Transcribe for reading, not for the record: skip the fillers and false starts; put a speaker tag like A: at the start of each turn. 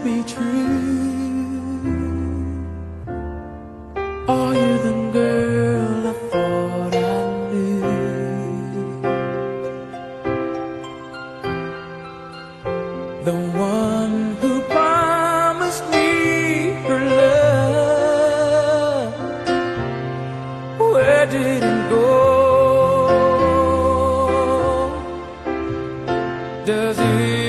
A: be true? Are you the girl I thought I knew? The one who promised me her love, where did it go? Does it